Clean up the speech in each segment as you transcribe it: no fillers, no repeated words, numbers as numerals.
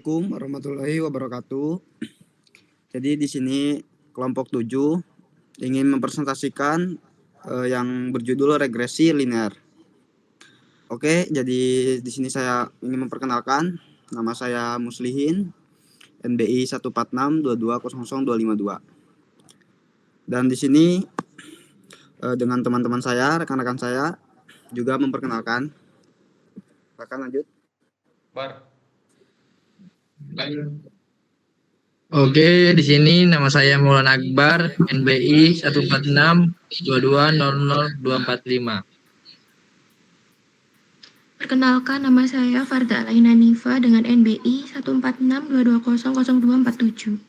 Assalamualaikum warahmatullahi wabarakatuh. Jadi di sini kelompok 7 ingin mempresentasikan yang berjudul regresi linear. Oke, jadi di sini saya ingin memperkenalkan, nama saya Muslihin, NBI 14622000252. Dan di sini dengan teman-teman saya, rekan-rekan saya juga memperkenalkan. Silakan lanjut. Oke, di sini nama saya Maulana Akbar, NBI 14622000245. Perkenalkan, nama saya Farda Alaina Nifa dengan NBI 14622000247.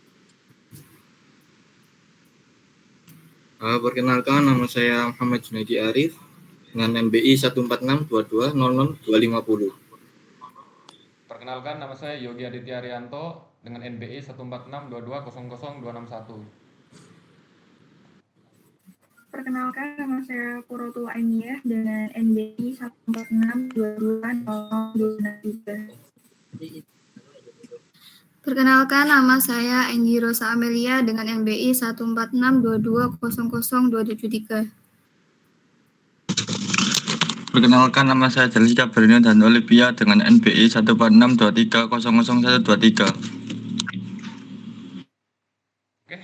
Perkenalkan, nama saya Muhammad Junaidi Arif dengan NBI 14622000250. Perkenalkan, nama saya Yogi Aditya Arianto dengan NBI 14622000261. Perkenalkan, nama saya Purotul Ainiyah dengan NBI 146220023. Perkenalkan, nama saya Enggi Rosa Amelia dengan NBI 14622000273. Perkenalkan, nama saya Jessica Berino dan Olivia dengan NBI 14623000123. Oke.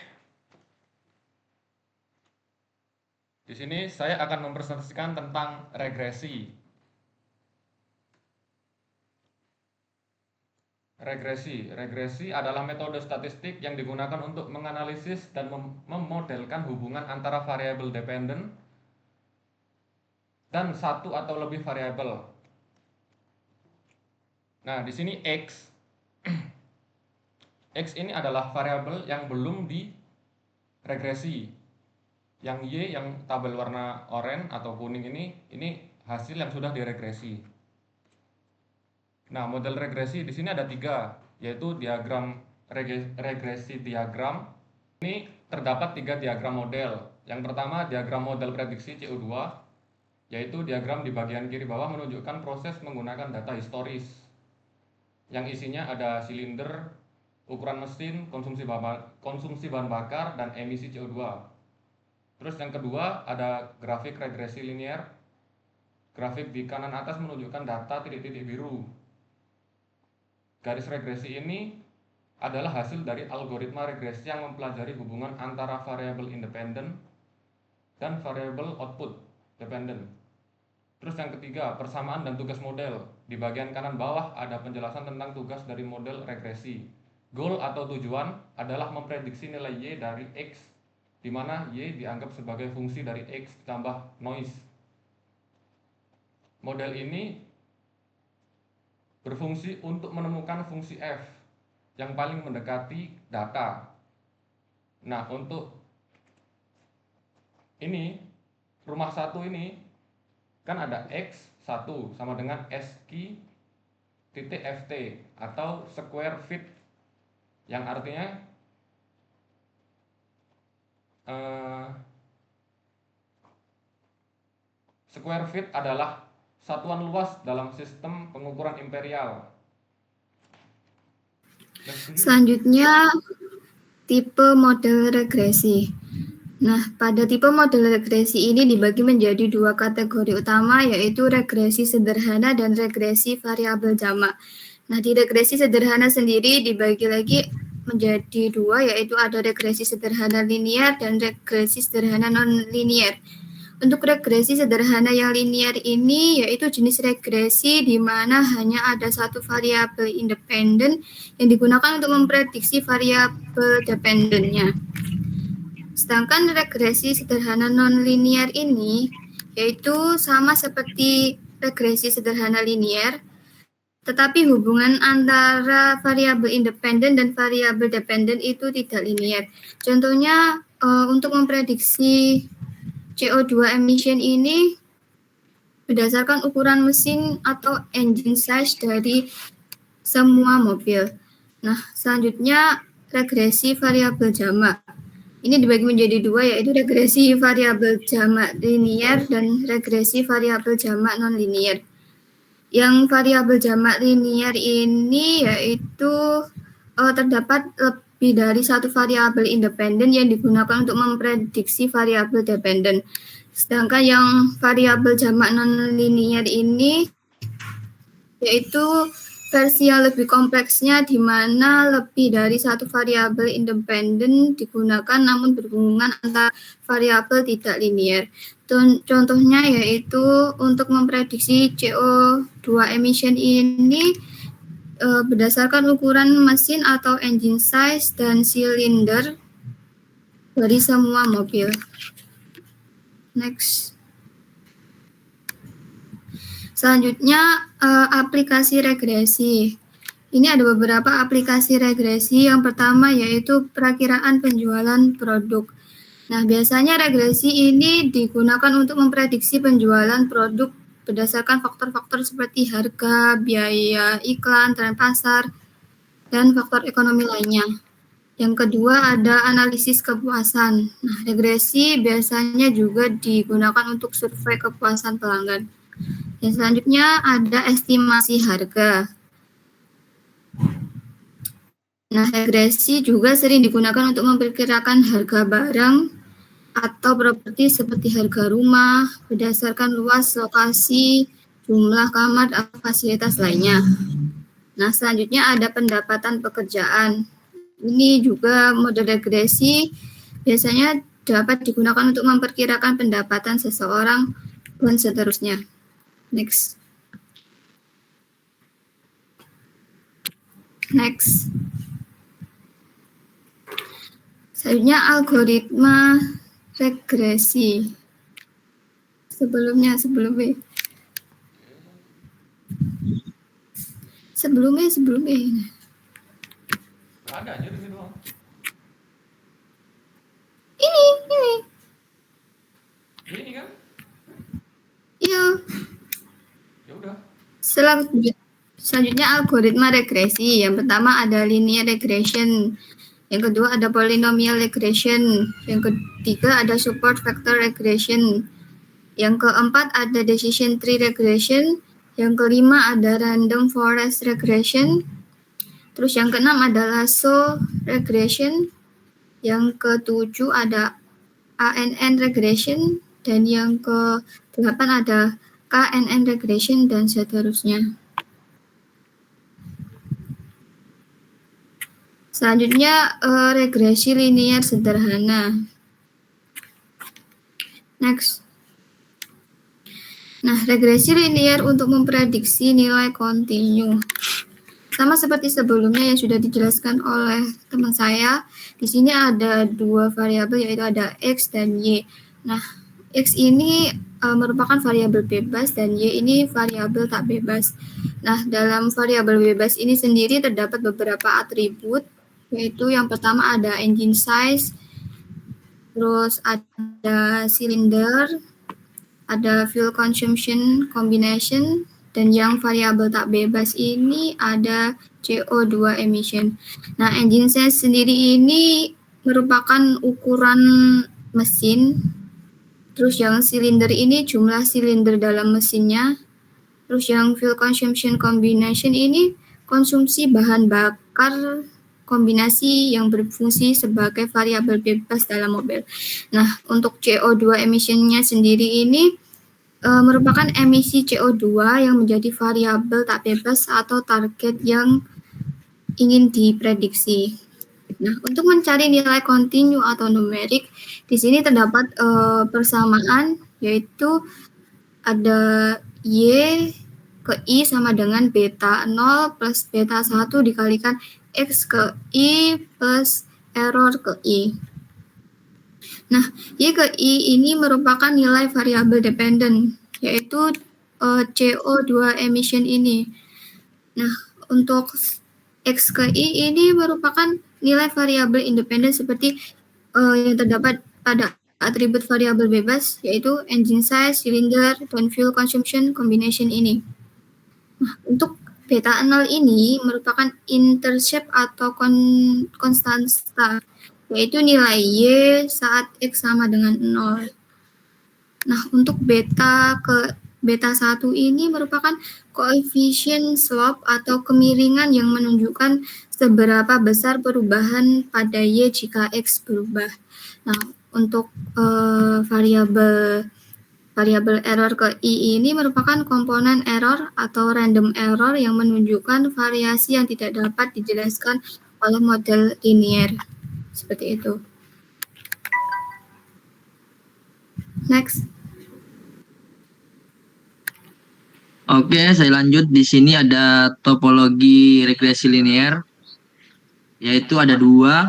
Di sini saya akan mempresentasikan tentang regresi. Regresi adalah metode statistik yang digunakan untuk menganalisis dan memodelkan hubungan antara variabel dependen dan satu atau lebih variabel. Nah, di sini X. X ini adalah variabel yang belum diregresi. Yang Y, yang tabel warna oranye atau kuning ini hasil yang sudah diregresi. Nah, model regresi di sini ada 3, yaitu diagram regresi diagram. Ini terdapat 3 diagram model. Yang pertama, diagram model prediksi CO2, yaitu diagram di bagian kiri bawah menunjukkan proses menggunakan data historis, yang isinya ada silinder, ukuran mesin, konsumsi bahan bakar, dan emisi CO2. Terus yang kedua ada grafik regresi linear. Grafik di kanan atas menunjukkan data titik-titik biru. Garis regresi ini adalah hasil dari algoritma regresi yang mempelajari hubungan antara variabel independen dan variabel output dependen. Terus yang ketiga, persamaan dan tugas model. Di bagian kanan bawah ada penjelasan tentang tugas dari model regresi. Goal atau tujuan adalah memprediksi nilai Y dari X, di mana Y dianggap sebagai fungsi dari X ditambah noise. Model ini berfungsi untuk menemukan fungsi F yang paling mendekati data. Nah, untuk ini, rumah satu ini kan ada X1 sama dengan SQ titik FT atau square feet, yang artinya square feet adalah satuan luas dalam sistem pengukuran imperial. Selanjutnya, tipe model regresi. Nah, pada tipe model regresi ini dibagi menjadi 2 kategori utama, yaitu regresi sederhana dan regresi variabel jamak. Nah, di regresi sederhana sendiri dibagi lagi menjadi 2, yaitu ada regresi sederhana linear dan regresi sederhana non-linear. Untuk regresi sederhana yang linear ini yaitu jenis regresi di mana hanya ada satu variabel independen yang digunakan untuk memprediksi variabel dependennya. Sedangkan regresi sederhana non-linear ini yaitu sama seperti regresi sederhana linear, tetapi hubungan antara variabel independen dan variabel dependen itu tidak linear. Contohnya untuk memprediksi CO2 emission ini berdasarkan ukuran mesin atau engine size dari semua mobil. Nah, selanjutnya regresi variabel jamak. Ini dibagi menjadi 2, yaitu regresi variabel jamak linear dan regresi variabel jamak non-linear. Yang variabel jamak linear ini yaitu terdapat lebih dari satu variabel independen yang digunakan untuk memprediksi variabel dependen. Sedangkan yang variabel jamak non-linear ini yaitu versi yang lebih kompleksnya di mana lebih dari satu variabel independen digunakan namun berhubungan antara variabel tidak linear. Contohnya yaitu untuk memprediksi CO2 emission ini berdasarkan ukuran mesin atau engine size dan silinder dari semua mobil. Next. Selanjutnya aplikasi regresi. Ini ada beberapa aplikasi regresi. Yang pertama yaitu perakiraan penjualan produk. Nah, biasanya regresi ini digunakan untuk memprediksi penjualan produk berdasarkan faktor-faktor seperti harga, biaya iklan, tren pasar, dan faktor ekonomi lainnya. Yang kedua ada analisis kepuasan. Nah, regresi biasanya juga digunakan untuk survei kepuasan pelanggan. Yang selanjutnya ada estimasi harga. Nah, regresi juga sering digunakan untuk memperkirakan harga barang atau properti seperti harga rumah berdasarkan luas lokasi, jumlah kamar, atau fasilitas lainnya. Nah, selanjutnya ada pendapatan pekerjaan. Ini juga model regresi biasanya dapat digunakan untuk memperkirakan pendapatan seseorang dan seterusnya. Next. Selanjutnya algoritma regresi. Sebelumnya. Ada aja di situ. Ini kan? Iya. Ya udah. Selanjutnya algoritma regresi. Yang pertama ada linear regression. Yang kedua ada polynomial regression. Yang ketiga ada support vector regression. Yang keempat ada decision tree regression. Yang kelima ada random forest regression. Terus yang keenam ada lasso regression. Yang ketujuh ada ANN regression. Dan yang ke-8 ada KNN regression dan seterusnya. Selanjutnya regresi linear sederhana. Next. Nah, regresi linear untuk memprediksi nilai kontinu. Sama seperti sebelumnya yang sudah dijelaskan oleh teman saya, di sini ada dua variabel yaitu ada X dan Y. Nah, X ini merupakan variabel bebas dan Y ini variabel tak bebas. Nah, dalam variabel bebas ini sendiri terdapat beberapa atribut, yaitu yang pertama ada engine size, terus ada silinder, ada fuel consumption combination, dan yang variabel tak bebas ini ada CO2 emission. Nah, engine size sendiri ini merupakan ukuran mesin. Terus yang silinder ini jumlah silinder dalam mesinnya. Terus yang fuel consumption combination ini konsumsi bahan bakar kombinasi yang berfungsi sebagai variabel bebas dalam mobil. Nah, untuk CO2 emission-nya sendiri ini merupakan emisi CO2 yang menjadi variabel tak bebas atau target yang ingin diprediksi. Nah, untuk mencari nilai kontinu atau numerik, di sini terdapat persamaan, yaitu ada Y ke I sama dengan beta 0 plus beta 1 dikalikan X ke I plus error ke I. Nah, Y ke I ini merupakan nilai variabel dependen, yaitu CO2 emission ini. Nah, untuk X ke I ini merupakan nilai variabel independen seperti yang terdapat pada atribut variabel bebas, yaitu engine size, cylinder, dan fuel consumption combination ini. Nah, untuk beta 0 ini merupakan intercept atau konstanta, yaitu nilai Y saat X sama dengan 0. Nah, untuk beta ke beta 1 ini merupakan koefisien slope atau kemiringan yang menunjukkan seberapa besar perubahan pada Y jika X berubah. Nah, untuk variabel error ke I ini merupakan komponen error atau random error yang menunjukkan variasi yang tidak dapat dijelaskan oleh model linear. Seperti itu. Next. Oke, saya lanjut. Di sini ada topologi regresi linear, yaitu ada dua,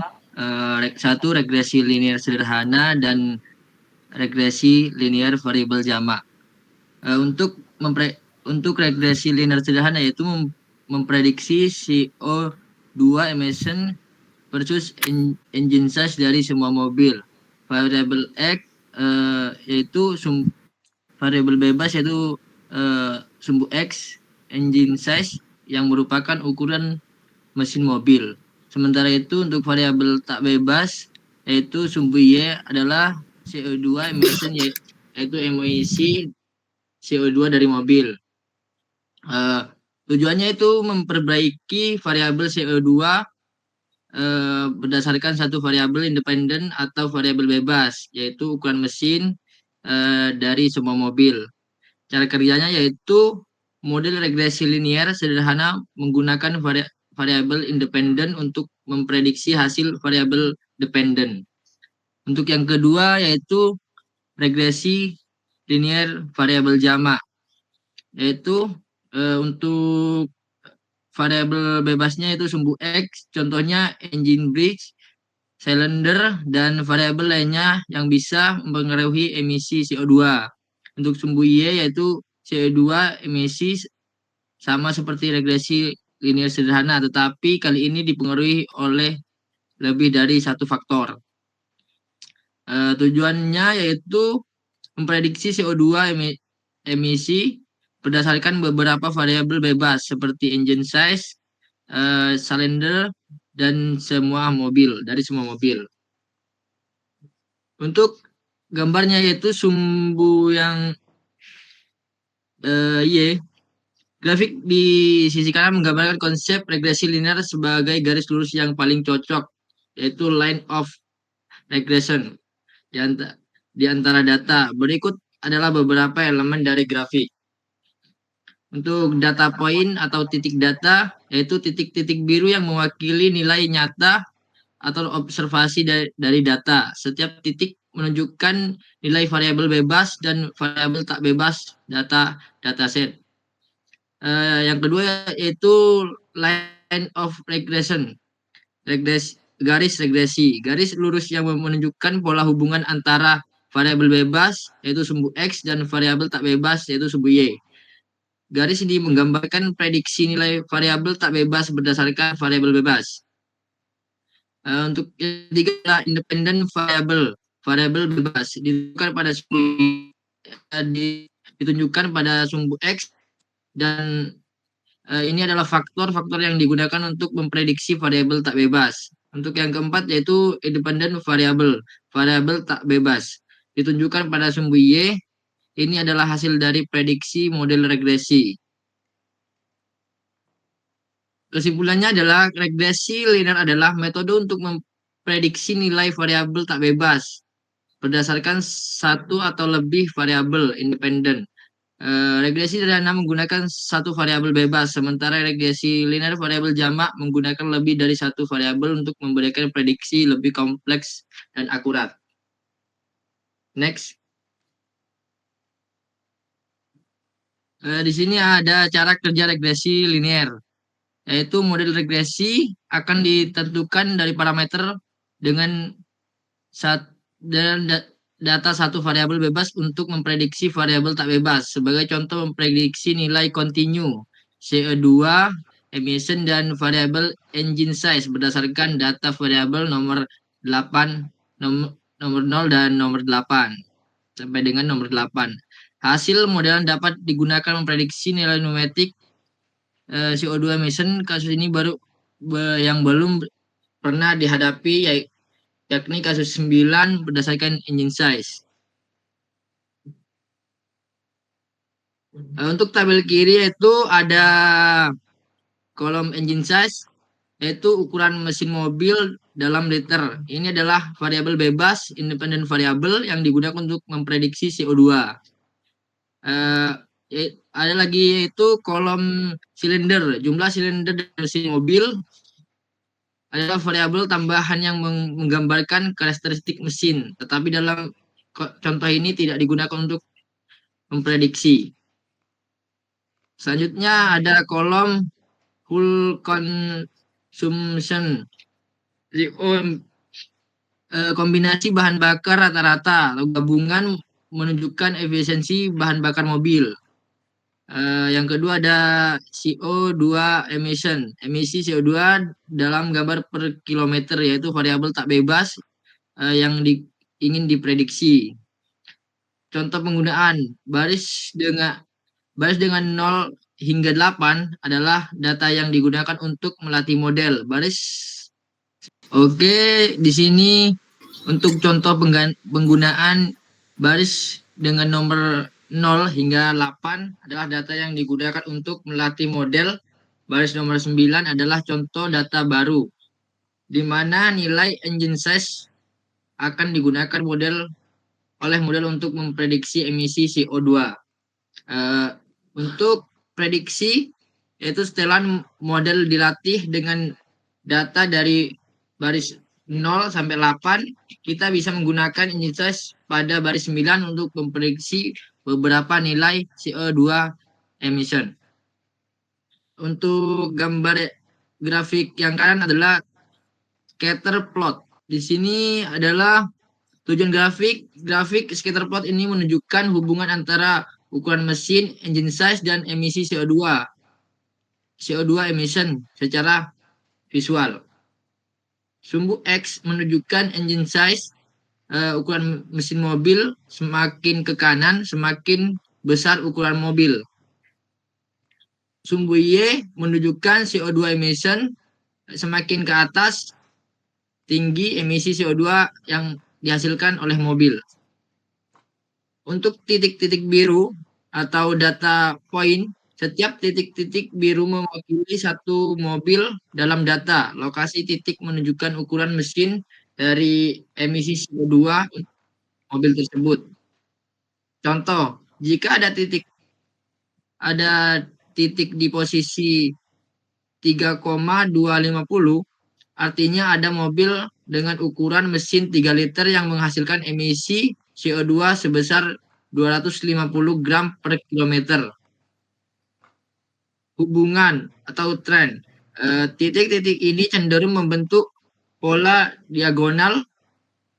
satu regresi linear sederhana dan regresi linear variabel jamak. Untuk regresi linear sederhana yaitu memprediksi CO2 emission versus engine size dari semua mobil. Variabel X yaitu variabel bebas yaitu sumbu X engine size yang merupakan ukuran mesin mobil. Sementara itu untuk variabel tak bebas yaitu sumbu Y adalah CO2 emission yaitu emisi CO2 dari mobil. Tujuannya itu memperbaiki variabel CO2 berdasarkan satu variabel independen atau variabel bebas, yaitu ukuran mesin dari semua mobil. Cara kerjanya yaitu model regresi linear sederhana menggunakan variabel independen untuk memprediksi hasil variabel dependen. Untuk yang kedua yaitu regresi linear variabel jamak, yaitu untuk variabel bebasnya itu sumbu X, contohnya engine bridge, cylinder, dan variabel lainnya yang bisa mempengaruhi emisi CO2. Untuk sumbu Y yaitu CO2 emisi sama seperti regresi linear sederhana, tetapi kali ini dipengaruhi oleh lebih dari satu faktor. Tujuannya yaitu memprediksi CO2 emisi berdasarkan beberapa variabel bebas seperti engine size, cylinder, dan semua mobil, dari semua mobil. Untuk gambarnya yaitu sumbu yang Y. Grafik di sisi kanan menggambarkan konsep regresi linear sebagai garis lurus yang paling cocok, yaitu line of regression di antara data. Berikut adalah beberapa elemen dari grafik. Untuk data point atau titik data, yaitu titik-titik biru yang mewakili nilai nyata atau observasi dari data. Setiap titik menunjukkan nilai variabel bebas dan variabel tak bebas dataset. Yang kedua yaitu line of regression, garis regresi, garis lurus yang menunjukkan pola hubungan antara variabel bebas yaitu sumbu X dan variabel tak bebas yaitu sumbu Y. Garis ini menggambarkan prediksi nilai variabel tak bebas berdasarkan variabel bebas. Untuk ketiga independent variabel bebas ditunjukkan pada sumbu X dan ini adalah faktor-faktor yang digunakan untuk memprediksi variabel tak bebas. Untuk yang keempat yaitu independent variabel tak bebas ditunjukkan pada sumbu Y. Ini adalah hasil dari prediksi model regresi. Kesimpulannya adalah regresi linear adalah metode untuk memprediksi nilai variabel tak bebas berdasarkan satu atau lebih variabel independen. Regresi sederhana menggunakan satu variabel bebas, sementara regresi linear variabel jamak menggunakan lebih dari satu variabel untuk memberikan prediksi lebih kompleks dan akurat. Next. Di sini ada cara kerja regresi linear, yaitu model regresi akan ditentukan dari parameter dengan data satu variabel bebas untuk memprediksi variabel tak bebas. Sebagai contoh memprediksi nilai kontinu, CO2, emission, dan variabel engine size berdasarkan data variabel nomor 0 dan nomor 8 sampai dengan nomor 8. Hasil modelan dapat digunakan memprediksi nilai numerik CO2 emission. Kasus ini yang belum pernah dihadapi yakni kasus 9 berdasarkan engine size. Untuk tabel kiri itu ada kolom engine size, yaitu ukuran mesin mobil dalam liter. Ini adalah variabel bebas, independen variabel yang digunakan untuk memprediksi CO2. Ada lagi yaitu kolom silinder, jumlah silinder dari mesin mobil adalah variabel tambahan yang menggambarkan karakteristik mesin, tetapi dalam contoh ini tidak digunakan untuk memprediksi. Selanjutnya ada kolom full consumption, kombinasi bahan bakar rata-rata atau gabungan menunjukkan efisiensi bahan bakar mobil. Yang kedua ada CO2 emission, emisi CO2 dalam gambar per kilometer, yaitu variabel tak bebas yang ingin diprediksi. Contoh penggunaan baris dengan 0 hingga 8 adalah data yang digunakan untuk melatih model baris. Oke, di sini untuk contoh penggunaan baris dengan nomor 0 hingga 8 adalah data yang digunakan untuk melatih model. Baris nomor 9 adalah contoh data baru, di mana nilai engine size akan digunakan oleh model untuk memprediksi emisi CO2. Untuk prediksi, yaitu setelah model dilatih dengan data dari baris 0 sampai 8, kita bisa menggunakan engine size pada baris 9 untuk memprediksi beberapa nilai CO2 emission. Untuk gambar grafik yang kanan adalah scatter plot. Di sini adalah tujuan grafik scatter plot ini menunjukkan hubungan antara ukuran mesin, engine size, dan emisi CO2 emission secara visual. Sumbu X menunjukkan engine size, ukuran mesin mobil, semakin ke kanan semakin besar ukuran mobil. Sumbu Y menunjukkan CO2 emission, semakin ke atas tinggi emisi CO2 yang dihasilkan oleh mobil. Untuk titik-titik biru atau data point, setiap titik-titik biru mewakili satu mobil dalam data. Lokasi titik menunjukkan ukuran mesin dari emisi CO2 mobil tersebut. Contoh, jika ada titik di posisi 3,250, artinya ada mobil dengan ukuran mesin 3 liter yang menghasilkan emisi CO2 sebesar 250 gram per kilometer. Hubungan atau tren. Titik-titik ini cenderung membentuk pola diagonal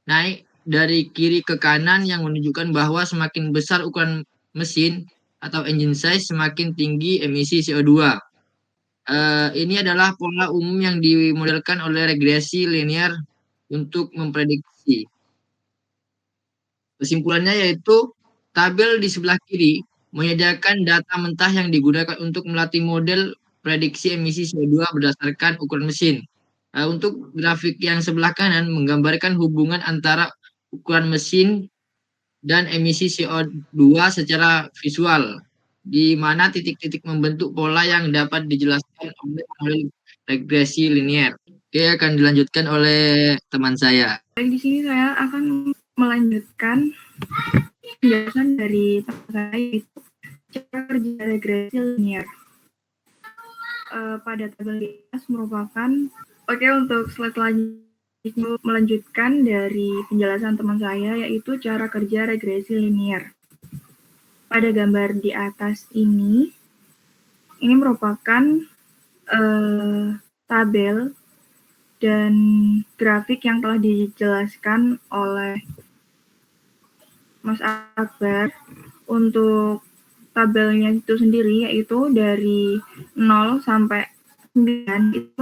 naik dari kiri ke kanan yang menunjukkan bahwa semakin besar ukuran mesin atau engine size, semakin tinggi emisi CO2. Ini adalah pola umum yang dimodelkan oleh regresi linear untuk memprediksi. Kesimpulannya yaitu tabel di sebelah kiri menyediakan data mentah yang digunakan untuk melatih model prediksi emisi CO2 berdasarkan ukuran mesin. Untuk grafik yang sebelah kanan menggambarkan hubungan antara ukuran mesin dan emisi CO2 secara visual, di mana titik-titik membentuk pola yang dapat dijelaskan oleh regresi linear. Oke, akan dilanjutkan oleh teman saya. Baik, di sini saya akan melanjutkan penjelasan dari teman saya, yaitu cara kerja regresi linear. Pada tabel di atas merupakan, untuk slide selanjutnya melanjutkan dari penjelasan teman saya, yaitu cara kerja regresi linear. Pada gambar di atas ini merupakan tabel dan grafik yang telah dijelaskan oleh Mas Akbar. Untuk tabelnya itu sendiri, yaitu dari 0 sampai 9 itu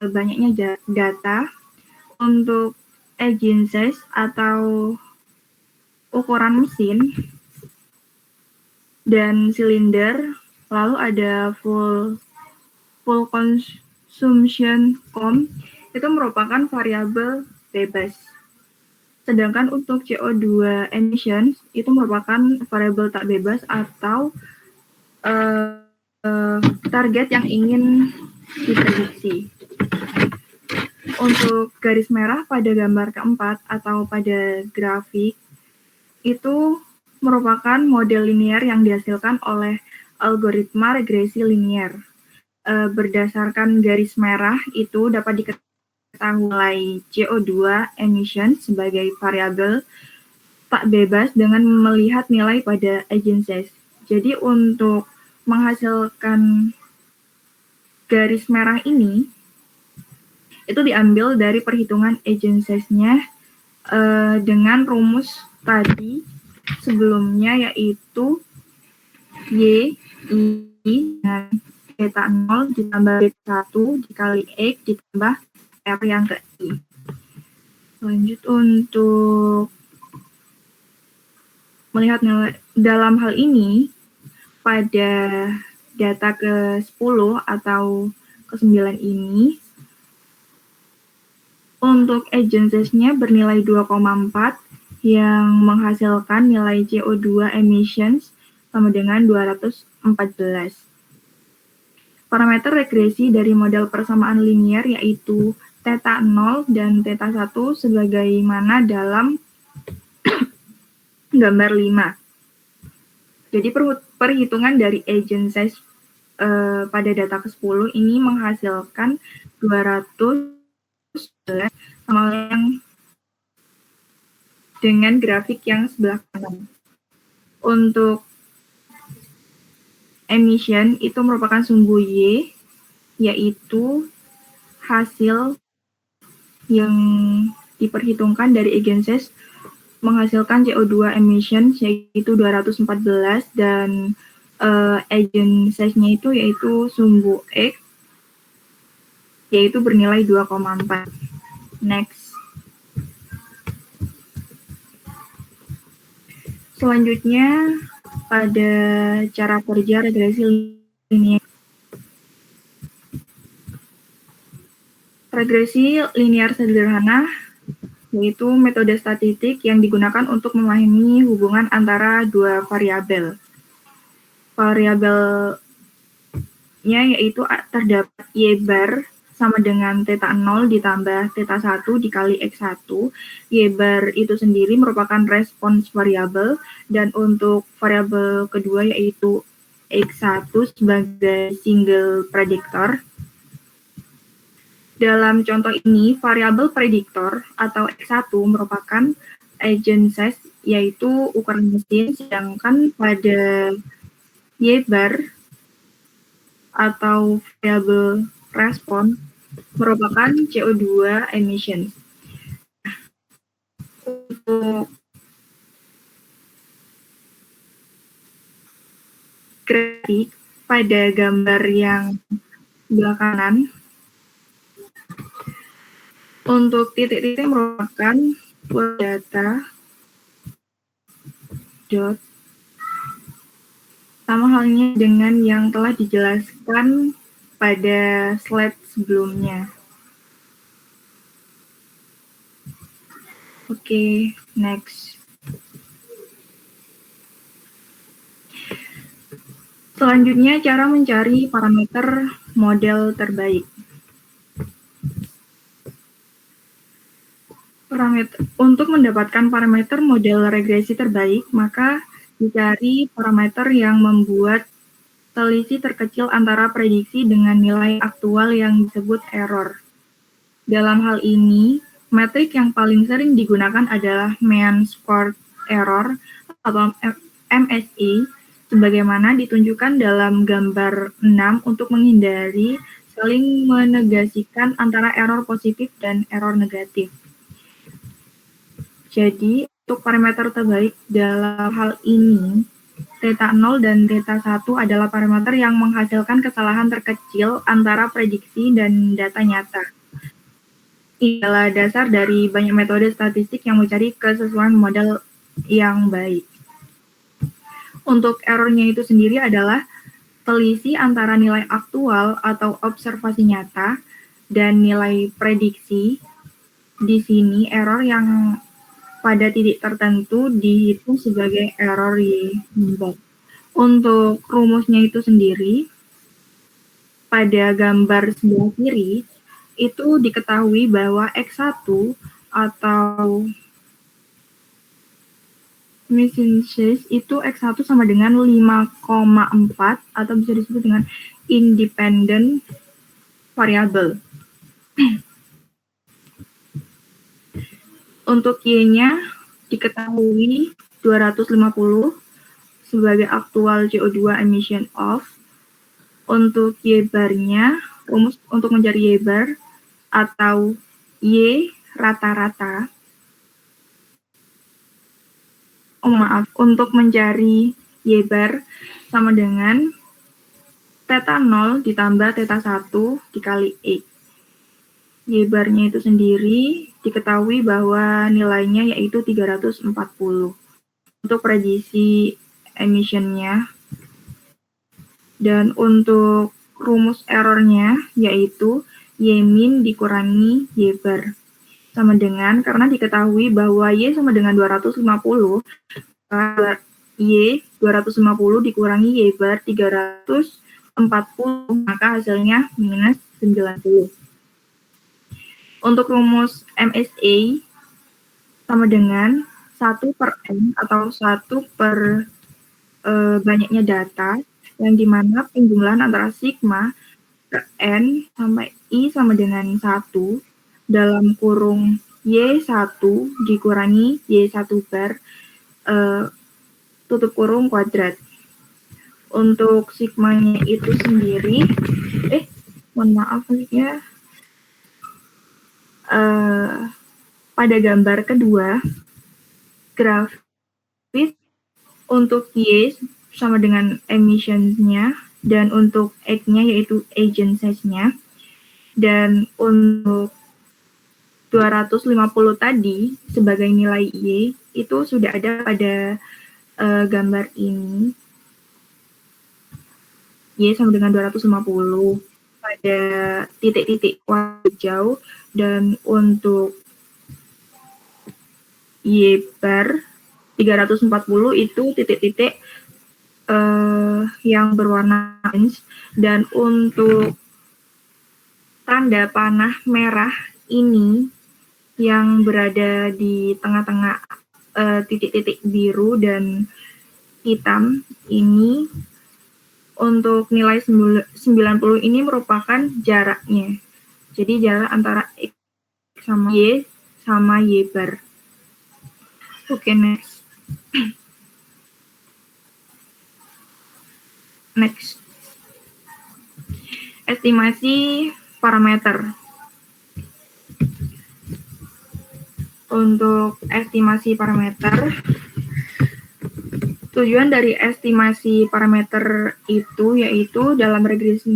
banyaknya data. Untuk engine size atau ukuran mesin dan silinder, lalu ada full consumption com, itu merupakan variabel bebas. Sedangkan untuk CO2 emissions itu merupakan variabel tak bebas atau target yang ingin diprediksi. Untuk garis merah pada gambar keempat atau pada grafik itu merupakan model linear yang dihasilkan oleh algoritma regresi linear. Berdasarkan garis merah itu dapat diketahui nilai CO2 emission sebagai variabel tak bebas dengan melihat nilai pada agencies. Jadi untuk menghasilkan garis merah ini itu diambil dari perhitungan agencies-nya dengan rumus tadi sebelumnya, yaitu Y dengan beta 0 ditambah beta 1 dikali X ditambah R yang ke I. Lanjut untuk melihat nilai dalam hal ini pada data ke-10 atau ke-9 ini untuk agencies-nya bernilai 2,4 yang menghasilkan nilai CO2 emissions sama dengan 214. Parameter regresi dari model persamaan linear yaitu theta 0 dan theta 1 sebagaimana dalam gambar 5. Jadi perhitungan dari agencies pada data ke-10 ini menghasilkan 200 sama yang dengan grafik yang sebelah kanan. Untuk emission itu merupakan sumbu Y, yaitu hasil yang diperhitungkan dari agencies menghasilkan CO2 emissions yaitu 214 dan agencies-nya itu yaitu sumbu X yaitu bernilai 2,4. Next. Selanjutnya pada cara kerja regresi linear. Regresi linear sederhana yaitu metode statistik yang digunakan untuk memahami hubungan antara dua variabel. Variabelnya yaitu terdapat Y bar sama dengan theta 0 ditambah theta 1 dikali X1. Y bar itu sendiri merupakan respons variabel dan untuk variabel kedua yaitu X1 sebagai single predictor. Dalam contoh ini, variabel prediktor atau X1 merupakan agencies yaitu ukuran mesin, sedangkan pada Y bar atau variabel respon merupakan CO2 emission. Untuk grafik pada gambar yang sebelah kanan, untuk titik-titik merupakan data dot sama halnya dengan yang telah dijelaskan pada slide sebelumnya. Oke, next. Selanjutnya cara mencari parameter model terbaik. Untuk mendapatkan parameter model regresi terbaik, maka dicari parameter yang membuat selisih terkecil antara prediksi dengan nilai aktual yang disebut error. Dalam hal ini, metrik yang paling sering digunakan adalah mean squared error atau MSE, sebagaimana ditunjukkan dalam gambar 6 untuk menghindari saling menegasikan antara error positif dan error negatif. Jadi, untuk parameter terbaik dalam hal ini, theta 0 dan theta 1 adalah parameter yang menghasilkan kesalahan terkecil antara prediksi dan data nyata. Ini adalah dasar dari banyak metode statistik yang mencari kesesuaian model yang baik. Untuk errornya itu sendiri adalah selisih antara nilai aktual atau observasi nyata dan nilai prediksi. Di sini error yang pada titik tertentu dihitung sebagai error Y bar. Untuk rumusnya itu sendiri, pada gambar sebelah kiri, itu diketahui bahwa X1 atau missing size itu X1 sama dengan 5,4 atau bisa disebut dengan independent variable. Untuk Y-nya diketahui 250 sebagai aktual CO2 emission of. Untuk Y bar-nya, rumus untuk mencari Y bar atau Y rata-rata. Untuk mencari Y bar sama dengan theta 0 ditambah theta 1 dikali X. Y bar-nya itu sendiri diketahui bahwa nilainya yaitu 340. Untuk prediksi emission-nya. Dan untuk rumus error-nya yaitu Y min dikurangi Y bar. Sama dengan, karena diketahui bahwa Y sama dengan 250, Y 250 dikurangi Y bar 340, maka hasilnya minus 90. Untuk rumus MSA sama dengan 1 per N atau 1 per banyaknya data, yang dimana penjumlahan antara sigma per N sampai I sama dengan 1 dalam kurung Y1 dikurangi Y1 bar tutup kurung kuadrat. Untuk sigmanya itu sendiri, mohon maaf maksudnya, pada gambar kedua, grafis untuk Y sama dengan emission-nya, dan untuk X-nya yaitu agent size-nya, dan untuk 250 tadi sebagai nilai Y itu sudah ada pada gambar ini. Y sama dengan 250 pada titik-titik hijau, dan untuk Y bar 340 itu titik-titik yang berwarna orange, dan untuk tanda panah merah ini yang berada di tengah-tengah titik-titik biru dan hitam ini, untuk nilai 90 ini merupakan jaraknya. Jadi jarak antara X sama Y bar. Oke, next. Next. Estimasi parameter. Untuk estimasi parameter, tujuan dari estimasi parameter itu yaitu dalam regresi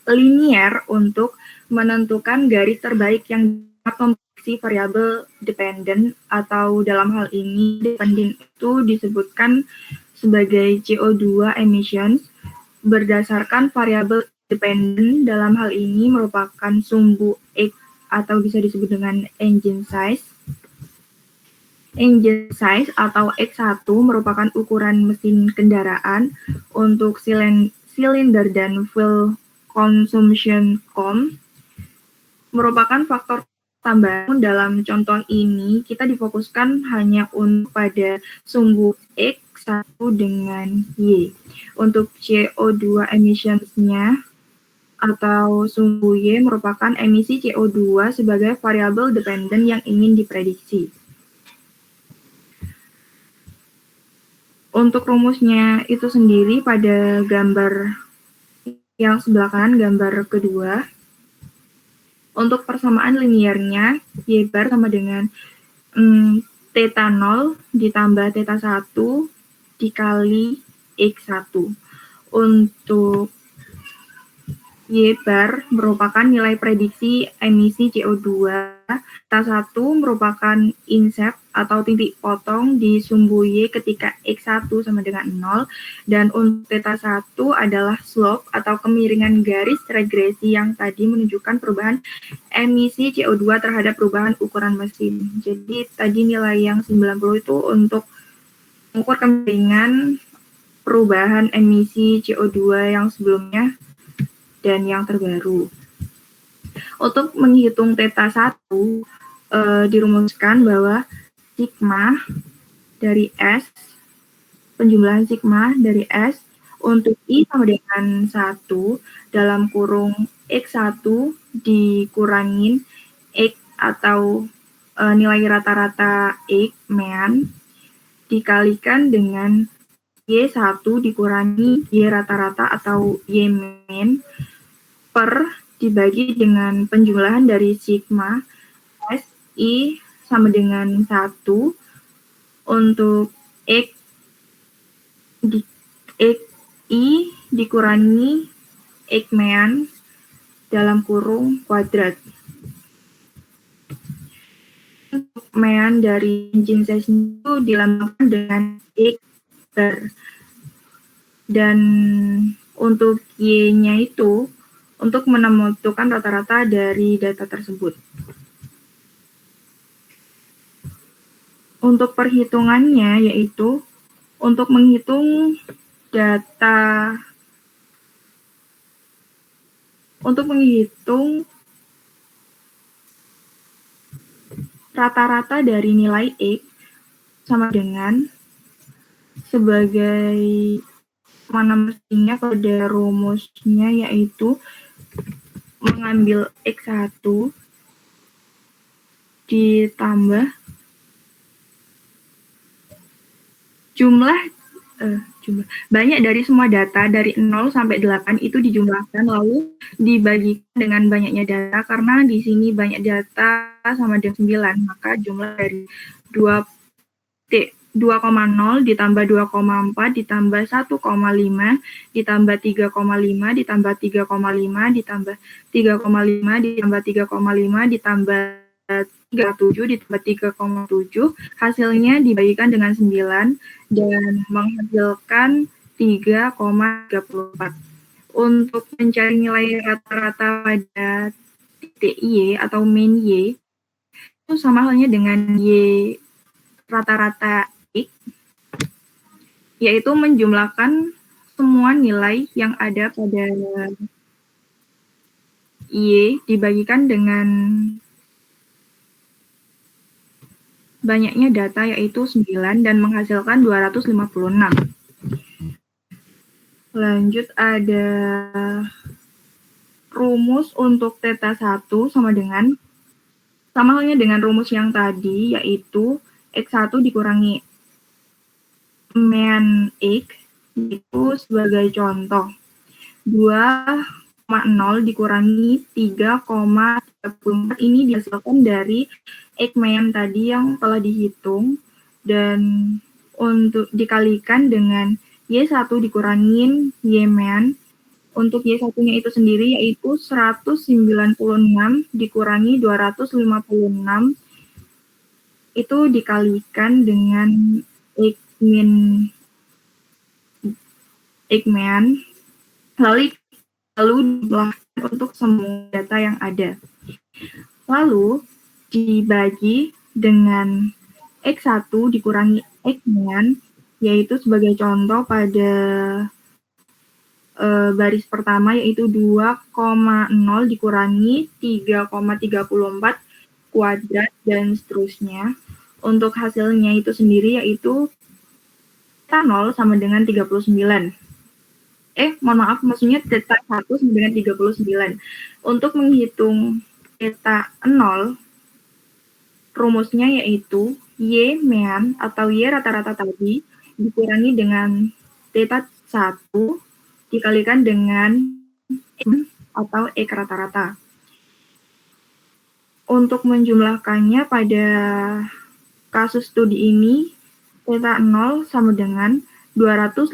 linear untuk menentukan garis terbaik yang dapat memprediksi variabel dependent, atau dalam hal ini dependent itu disebutkan sebagai CO2 emissions berdasarkan variabel dependent. Dalam hal ini merupakan sumbu X atau bisa disebut dengan engine size. Engine size atau X1 merupakan ukuran mesin kendaraan. Untuk silinder dan fuel consumption COM merupakan faktor tambahan. Dalam contoh ini kita difokuskan hanya untuk pada sumbu X1 dengan Y. Untuk CO2 emissions-nya atau sumbu Y merupakan emisi CO2 sebagai variabel dependent yang ingin diprediksi. Untuk rumusnya itu sendiri pada gambar yang sebelah kanan, gambar kedua, untuk persamaan linearnya Y bar sama dengan theta 0 ditambah theta 1 dikali X1. Untuk Y bar merupakan nilai prediksi emisi CO2, theta 1 merupakan incept atau titik potong di sumbu Y ketika X1 sama dengan 0, dan untuk theta 1 adalah slope atau kemiringan garis regresi yang tadi menunjukkan perubahan emisi CO2 terhadap perubahan ukuran mesin. Jadi tadi nilai yang 90 itu untuk mengukur kemiringan perubahan emisi CO2 yang sebelumnya dan yang terbaru. Untuk menghitung theta 1, dirumuskan bahwa sigma dari S, penjumlahan sigma dari S untuk I sama dengan 1 dalam kurung X1 dikurangin X atau nilai rata-rata X mean dikalikan dengan Y1 dikurangi Y rata-rata atau Y mean per dibagi dengan penjumlahan dari sigma S I sama dengan 1 untuk X I dikurangi X mean dalam kurung kuadrat. Untuk mean dari engine session itu dilambangkan dengan X bar. Dan untuk Y-nya itu untuk menentukan rata-rata dari data tersebut. Untuk perhitungannya yaitu untuk menghitung rata-rata dari nilai X sama dengan sebagai mana mestinya pada rumusnya yaitu mengambil X1 ditambah jumlah banyak dari semua data dari 0 sampai 8 itu dijumlahkan lalu dibagikan dengan banyaknya data, karena di sini banyak data sama dengan 9, maka jumlah dari 2,0 ditambah 2,4 ditambah 1,5 ditambah 3,5 ditambah 3,5 ditambah 3,5 ditambah 3,5 ditambah 37 ditambah 3,7 hasilnya dibagikan dengan 9 dan menghasilkan 3,34. Untuk mencari nilai rata-rata pada titik Y atau mean Y itu sama halnya dengan Y rata-rata X, yaitu menjumlahkan semua nilai yang ada pada Y dibagikan dengan banyaknya data yaitu 9 dan menghasilkan 256. Lanjut ada rumus untuk theta 1 sama halnya dengan rumus yang tadi yaitu X1 dikurangi mean X, itu sebagai contoh 2,0 dikurangi 3,34 ini dihasilkan dari X mean tadi yang telah dihitung dan untuk dikalikan dengan Y1 dikurangin Y mean. Untuk Y1-nya itu sendiri yaitu 196 dikurangi 256 itu dikalikan dengan X mean lalu dibagi untuk semua data yang ada. Lalu dibagi dengan X1 dikurangi X mean, yaitu sebagai contoh pada baris pertama yaitu 2,0 dikurangi 3,34 kuadrat dan seterusnya. Untuk hasilnya itu sendiri yaitu theta 0 sama dengan 39. Mohon maaf, maksudnya theta 1 sama dengan 39. Untuk menghitung theta 0, rumusnya yaitu Y mean atau Y rata-rata tadi dikurangi dengan theta 1 dikalikan dengan X atau X rata-rata. Untuk menjumlahkannya pada kasus studi ini, theta 0 sama dengan 256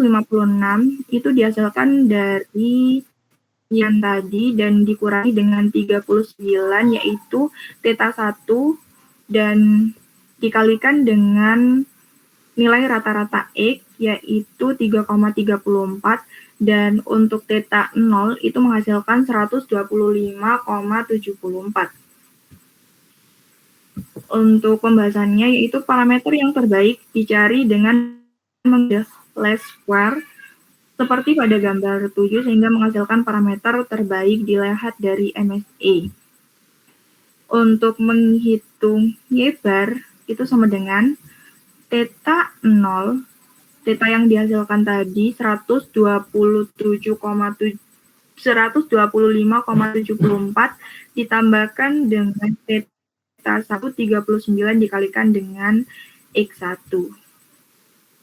itu dihasilkan dari yang tadi dan dikurangi dengan 39 yaitu theta 1 dan dikalikan dengan nilai rata-rata X yaitu 3,34 dan untuk theta 0 itu menghasilkan 125,74. Untuk pembahasannya yaitu parameter yang terbaik dicari dengan menggunakan least square seperti pada gambar 7 sehingga menghasilkan parameter terbaik dilihat dari MSE. Untuk menghitung Y bar itu sama dengan theta 0, theta yang dihasilkan tadi 125,74 ditambahkan dengan theta 1 39 dikalikan dengan X1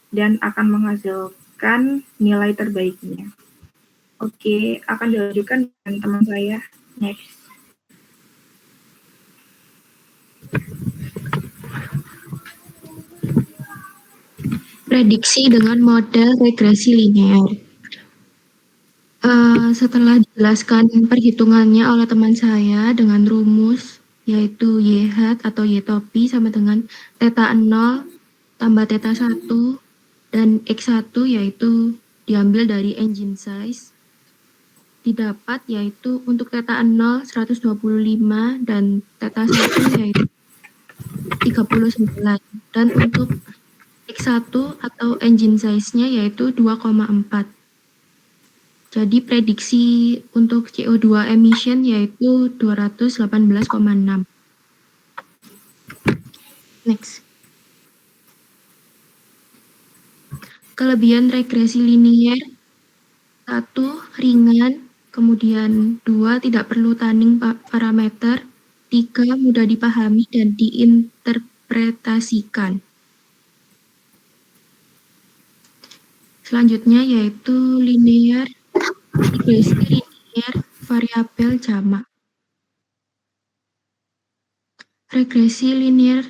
dan akan menghasilkan nilai terbaiknya. Oke, akan dilanjutkan dengan teman saya. Next. Prediksi dengan model regresi linear. Setelah dijelaskan perhitungannya oleh teman saya dengan rumus yaitu YH atau Y topi sama dengan theta 0 tambah theta 1 dan X1 yaitu diambil dari engine size. Didapat yaitu untuk theta 0 125 dan theta 1 yaitu 39 dan untuk X1 atau engine size-nya yaitu 2,4. Jadi prediksi untuk CO2 emission yaitu 218,6. Next. Kelebihan regresi linier 1. Ringan, kemudian 2. Tidak perlu tanning parameter, 3. Mudah dipahami dan diinterpretasikan. Selanjutnya yaitu regresi linier variabel jamak. Regresi linier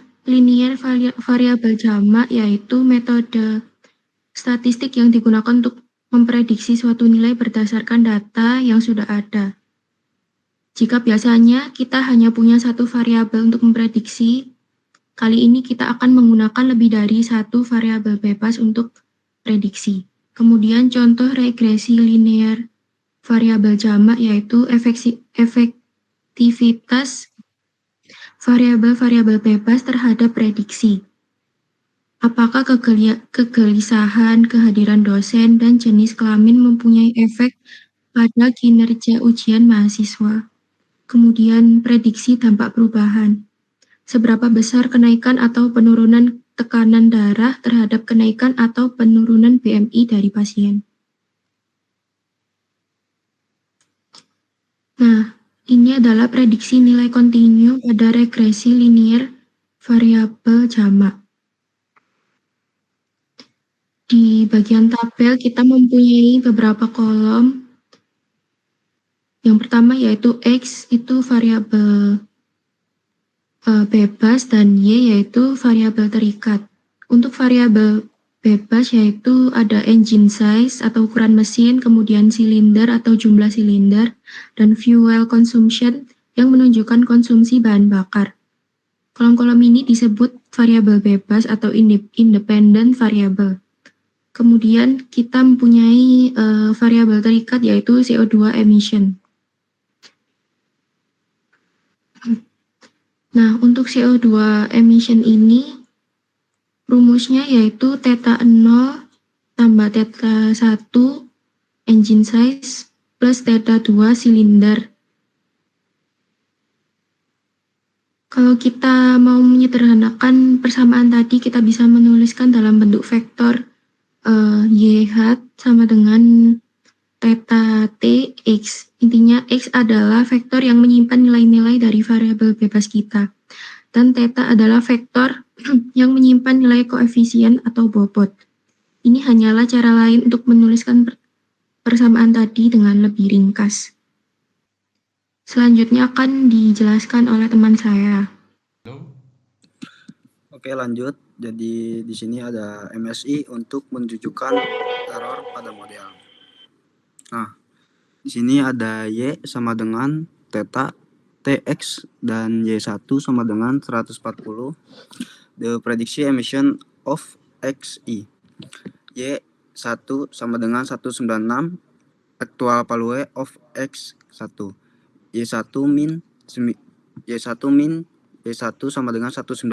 variabel jamak yaitu metode statistik yang digunakan untuk memprediksi suatu nilai berdasarkan data yang sudah ada. Jika biasanya kita hanya punya satu variabel untuk memprediksi, kali ini kita akan menggunakan lebih dari satu variabel bebas untuk prediksi. Kemudian contoh regresi linear variabel jamak yaitu efektivitas variabel-variabel bebas terhadap prediksi. Apakah kegelisahan, kehadiran dosen, dan jenis kelamin mempunyai efek pada kinerja ujian mahasiswa? Kemudian prediksi dampak perubahan. Seberapa besar kenaikan atau penurunan tekanan darah terhadap kenaikan atau penurunan BMI dari pasien. Nah, ini adalah prediksi nilai kontinu pada regresi linier variabel jamak. Di bagian tabel kita mempunyai beberapa kolom. Yang pertama yaitu X itu variabel bebas dan Y yaitu variabel terikat. Untuk variabel bebas yaitu ada engine size atau ukuran mesin, kemudian silinder atau jumlah silinder, dan fuel consumption yang menunjukkan konsumsi bahan bakar. Kolom-kolom ini disebut variabel bebas atau independent variable. Kemudian kita mempunyai variabel terikat yaitu CO2 emission. Nah, untuk CO2 emission ini rumusnya yaitu theta 0 tambah theta 1 engine size plus theta 2 silinder. Kalau kita mau menyederhanakan persamaan tadi, kita bisa menuliskan dalam bentuk vektor YH sama dengan theta T X. Intinya X adalah vektor yang menyimpan nilai-nilai dari variabel bebas kita. Dan theta adalah vektor yang menyimpan nilai koefisien atau bobot. Ini hanyalah cara lain untuk menuliskan persamaan tadi dengan lebih ringkas. Selanjutnya akan dijelaskan oleh teman saya. Oke, lanjut. Jadi di sini ada MSI untuk menunjukkan error pada model. Nah, Di sini ada Y sama dengan theta Tx dan Y1 sama dengan 140. The prediction emission of Xi. Y1 sama dengan 196. Actual value of X1. Y1 min Y1 sama dengan 196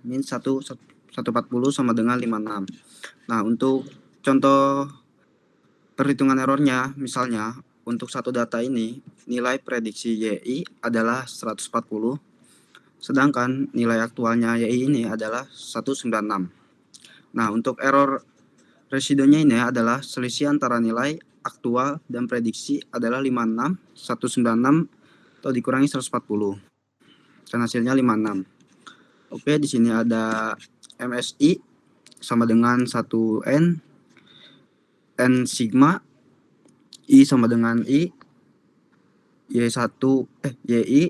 min 140 sama dengan 56. Nah, untuk contoh perhitungan errornya, misalnya untuk satu data ini nilai prediksi YI adalah 140, sedangkan nilai aktualnya YI ini adalah 196. Nah, untuk error residunya ini adalah selisih antara nilai aktual dan prediksi adalah 56, 196 atau dikurangi 140. Dan hasilnya 56. Oke, di sini ada MSI sama dengan 1N, N sigma, I sama dengan I, YI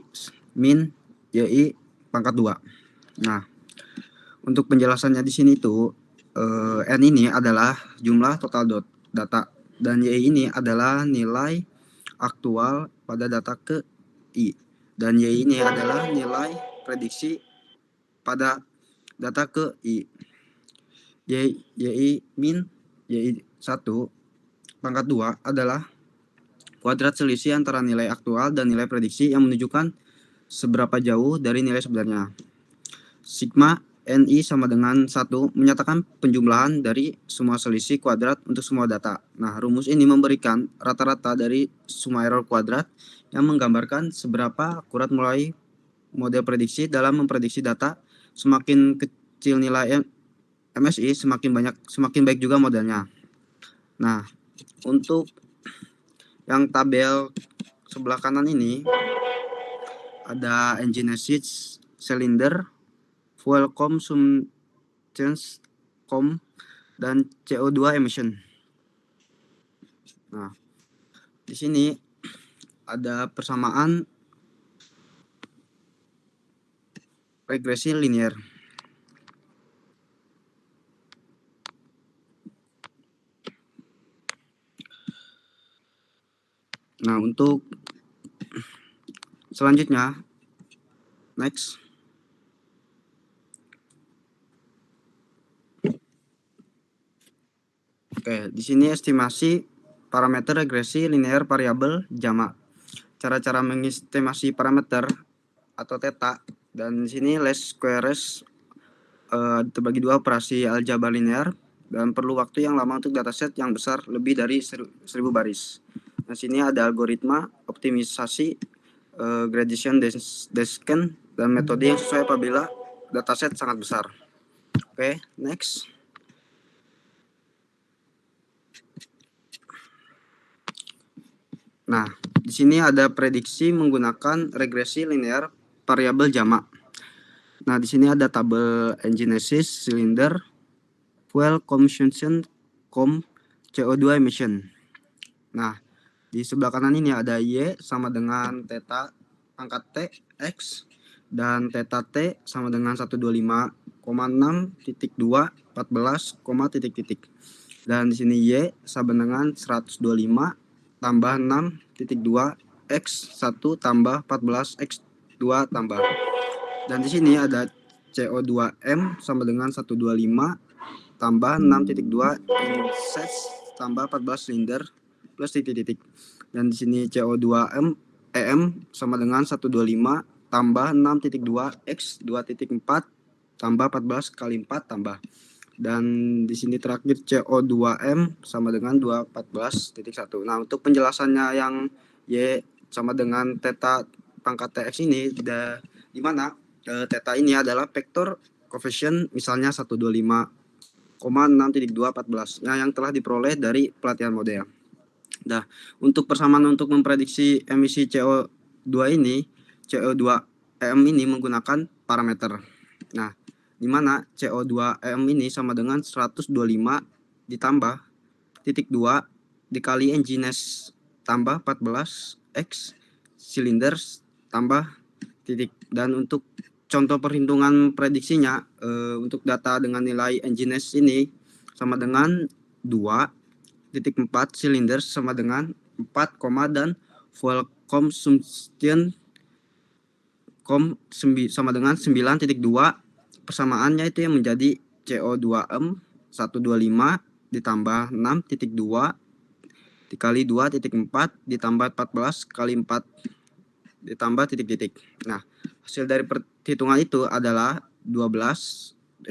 min YI pangkat 2. Nah, untuk penjelasannya di sini tuh N ini adalah jumlah total data dan Y ini adalah nilai aktual pada data ke I dan Y ini adalah nilai prediksi pada data ke I. YI min YI1 pangkat 2 adalah kuadrat selisih antara nilai aktual dan nilai prediksi yang menunjukkan seberapa jauh dari nilai sebenarnya. Sigma NI sama dengan 1 menyatakan penjumlahan dari semua selisih kuadrat untuk semua data. Nah, rumus ini memberikan rata-rata dari semua error kuadrat yang menggambarkan seberapa akurat mulai model prediksi dalam memprediksi data. Semakin kecil nilai MSI, semakin baik juga modelnya. Nah, untuk yang tabel sebelah kanan ini ada engine exit cylinder, fuel consumption, dan CO2 emission. Nah, di sini ada persamaan regresi linear. Nah, untuk selanjutnya, next. Oke, di sini estimasi parameter regresi linear variabel jamak. Cara-cara mengestimasi parameter atau theta, dan di sini least squares terbagi dua operasi aljabar linear dan perlu waktu yang lama untuk dataset yang besar lebih dari 1000 baris. Nah, sini ada algoritma optimisasi gradation descent dan metode yang sesuai apabila dataset sangat besar. Oke, next. Nah, di sini ada prediksi menggunakan regresi linear variabel jamak. Nah, di sini ada tabel engine exit cylinder, fuel consumption, CO2 emission. Nah, di sebelah kanan ini ada Y sama dengan theta pangkat T X dan theta T sama dengan 125,6.2 14, dan di sini Y sama dengan 125 tambah 6.2 X1 tambah 14 X2 tambah. Dan di sini ada CO2M sama dengan 125 tambah 6.2 inset tambah 14 silinder plus titik-titik. Dan di sini CO2M sama dengan 125 tambah 6.2 X 2.4 tambah 14 kali 4 tambah. Dan di sini terakhir CO2M sama dengan 214.1. Nah, untuk penjelasannya yang Y sama dengan theta pangkat TX ini, di mana theta ini adalah vektor koefisien misalnya 125,6.214 yang telah diperoleh dari pelatihan model. Nah, untuk persamaan untuk memprediksi emisi CO2 ini, CO2M ini menggunakan parameter. Nah, di mana CO2M ini sama dengan 125 ditambah titik 2 dikali engines tambah 14 X cylinders tambah titik. Dan untuk contoh perhitungan prediksinya untuk data dengan nilai engines ini sama dengan 2.4 cylinders sama dengan 4, dan fuel consumption sama dengan 9.2. Persamaannya itu yang menjadi CO2m 125 ditambah 6.2 dikali 2.4 ditambah 14 kali 4 ditambah titik-titik. Nah, hasil dari perhitungan itu adalah 214.1.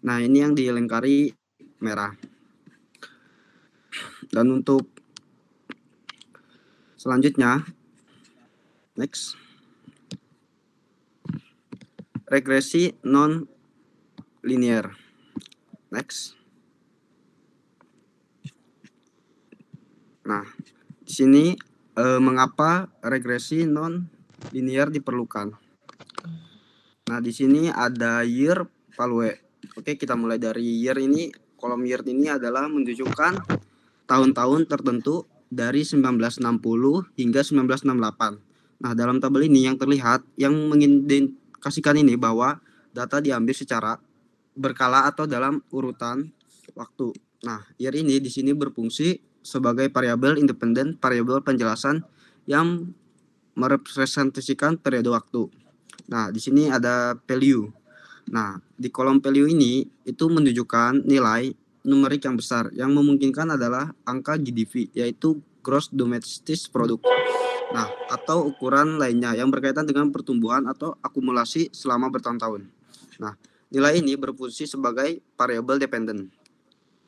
Nah, ini yang dilingkari merah. Dan untuk selanjutnya, next, regresi non linear. Next. Nah, di sini mengapa regresi non linear diperlukan? Nah, di sini ada year value. Oke, kita mulai dari year ini. Kolom year ini adalah menunjukkan tahun-tahun tertentu dari 1960 hingga 1968. Nah, dalam tabel ini yang terlihat yang mengindikasikan ini bahwa data diambil secara berkala atau dalam urutan waktu. Nah, year ini di sini berfungsi sebagai variabel independen, variabel penjelasan yang merepresentasikan periode waktu. Nah, di sini ada value. Nah, di kolom value ini itu menunjukkan nilai numerik yang besar. Yang memungkinkan adalah angka GDP, yaitu Gross Domestic Product. Nah, atau ukuran lainnya yang berkaitan dengan pertumbuhan atau akumulasi selama bertahun-tahun. Nah, nilai ini berfungsi sebagai variabel dependen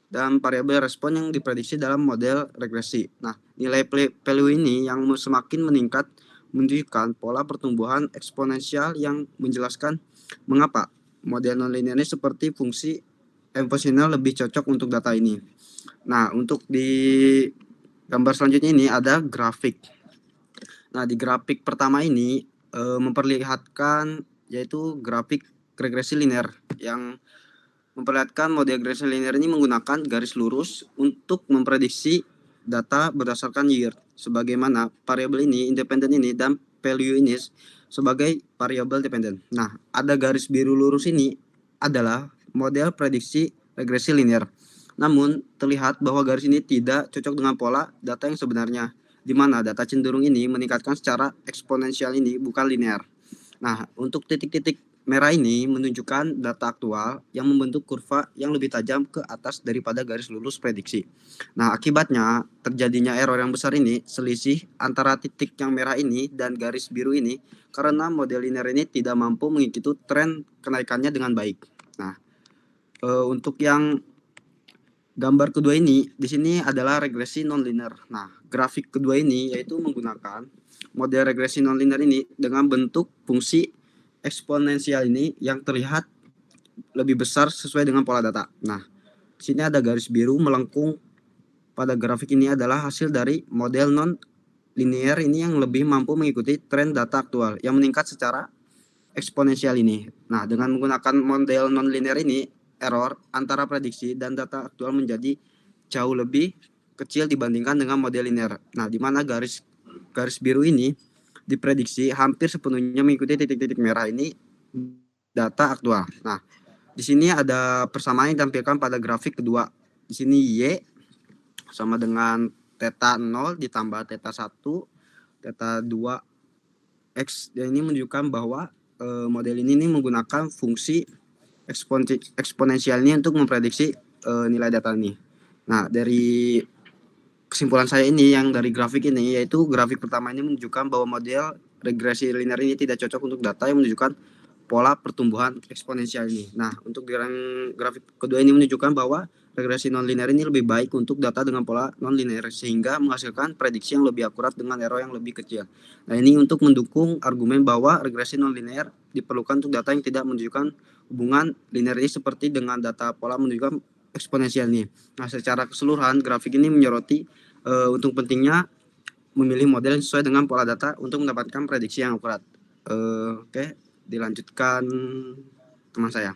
dan variabel respon yang diprediksi dalam model regresi. Nah, nilai value ini yang semakin meningkat menunjukkan pola pertumbuhan eksponensial yang menjelaskan mengapa model nonlinear ini seperti fungsi evolusional lebih cocok untuk data ini. Nah, untuk di gambar selanjutnya ini ada grafik. Nah, di grafik pertama ini memperlihatkan yaitu grafik regresi linear yang memperlihatkan model regresi linear ini menggunakan garis lurus untuk memprediksi data berdasarkan year, sebagaimana variabel ini, independen ini, dan value ini sebagai variabel dependen. Nah, ada garis biru lurus ini adalah model prediksi regresi linear. Namun, terlihat bahwa garis ini tidak cocok dengan pola data yang sebenarnya, di mana data cenderung ini meningkatkan secara eksponensial ini, bukan linear. Nah, untuk titik-titik merah ini menunjukkan data aktual yang membentuk kurva yang lebih tajam ke atas daripada garis lurus prediksi. Nah, akibatnya terjadinya error yang besar ini, selisih antara titik yang merah ini dan garis biru ini, karena model linear ini tidak mampu mengikuti tren kenaikannya dengan baik. Nah, untuk yang gambar kedua ini, di sini adalah regresi non-linear. Nah, grafik kedua ini yaitu menggunakan model regresi non-linear ini dengan bentuk fungsi eksponensial ini yang terlihat lebih besar sesuai dengan pola data. Nah, di sini ada garis biru melengkung pada grafik ini adalah hasil dari model non-linear ini yang lebih mampu mengikuti tren data aktual yang meningkat secara eksponensial ini. Nah, dengan menggunakan model non-linear ini, error antara prediksi dan data aktual menjadi jauh lebih kecil dibandingkan dengan model linear. Nah, di mana garis biru ini diprediksi hampir sepenuhnya mengikuti titik-titik merah ini data aktual. Nah, di sini ada persamaan yang ditampilkan pada grafik kedua. Di sini Y sama dengan theta 0 ditambah theta 1, theta 2 X. Dan ini menunjukkan bahwa model ini menggunakan fungsi eksponensialnya untuk memprediksi nilai data ini. Nah, dari kesimpulan saya ini yang dari grafik ini, yaitu grafik pertama ini menunjukkan bahwa model regresi linear ini tidak cocok untuk data yang menunjukkan pola pertumbuhan eksponensial ini. Nah, untuk grafik kedua ini menunjukkan bahwa regresi non-linear ini lebih baik untuk data dengan pola non-linear sehingga menghasilkan prediksi yang lebih akurat dengan error yang lebih kecil. Nah, ini untuk mendukung argumen bahwa regresi non-linear diperlukan untuk data yang tidak menunjukkan hubungan linear ini seperti dengan data pola menunjukkan eksponensial ini. Nah, secara keseluruhan grafik ini menyoroti untuk pentingnya memilih model yang sesuai dengan pola data untuk mendapatkan prediksi yang akurat. Oke, dilanjutkan teman saya.